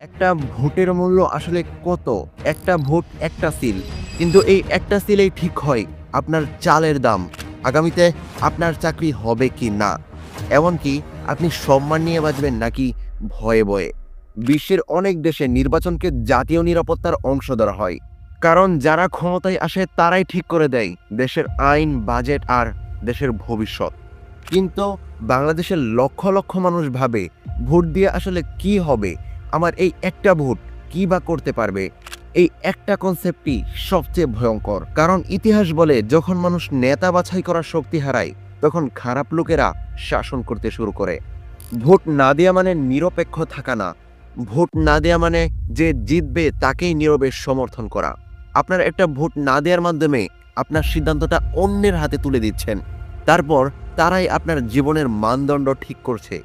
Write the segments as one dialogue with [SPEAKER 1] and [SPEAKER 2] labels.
[SPEAKER 1] একটা ভোটের মূল্য আসলে কত? একটা ভোট একটা সিল। কিন্তু এই একটা সিলেই ঠিক হয় আপনার চালের দাম। আগামীতে আপনার চাকরি হবে কি না। এমনকি আপনি সম্মান নিয়ে বাঁচবেন নাকি ভয়ে, ভয়ে। বিশ্বের অনেক দেশে নির্বাচনকে জাতীয় নিরাপত্তার অংশ ধরা হয়। কারণ যারা ক্ষমতায় আসে তারাই ঠিক করে দেয় দেশের আইন, বাজেট আর দেশের ভবিষ্যৎ। কিন্তু বাংলাদেশের লক্ষ, লক্ষ মানুষ ভাবে ভোট দিয়ে আসলে কি হবে? আমার এই একটা ভোট কি বা করতে পারবে? এই একটা কনসেপ্টই সবচেয়ে ভয়ঙ্কর। কারণ ইতিহাস বলে যখন মানুষ নেতা বাছাই করার শক্তি হারায়, তখন খারাপ লোকেরা শাসন করতে শুরু করে। ভোট না দেয়া মানে নিরপেক্ষ থাকা না। ভোট না দেয়া মানে যে জিতবে তাকেই নীরবে সমর্থন করা। আপনার একটা ভোট না দেওয়ার মাধ্যমে আপনার সিদ্ধান্তটা অন্যের হাতে তুলে দিচ্ছেন। তারপর তারাই আপনার জীবনের মানদণ্ড ঠিক করছে।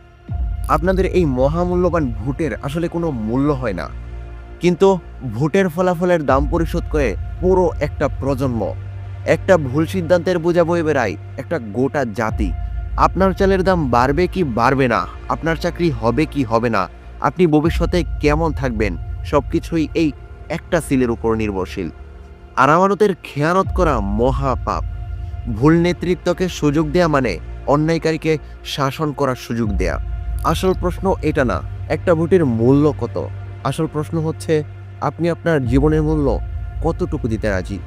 [SPEAKER 1] আপনাদের এই মহামূল্যবান ভোটের আসলে কোনো মূল্য হয় না। কিন্তু ভোটের ফলাফলের দাম পরিশোধ করে পুরো একটা প্রজন্ম। একটা ভুল সিদ্ধান্তের বোঝা বয়ে বেড়ায় একটা গোটা জাতি। আপনার চালের দাম বাড়বে কি বাড়বে না, আপনার চাকরি হবে কি হবে না, আপনি ভবিষ্যতে কেমন থাকবেন, সবকিছুই এই একটা সিলের উপর নির্ভরশীল। আর আমানতের খেয়ানত করা মহাপাপ। ভুল নেতৃত্বকে সুযোগ দেয়া মানে অন্যায়কারীকে শাসন করার সুযোগ দেয়া। আসল প্রশ্ন এটা না একটা ভোটের মূল্য কত। আসল প্রশ্ন হচ্ছে আপনি আপনার জীবনের মূল্য কতটুকু দিতে রাজি।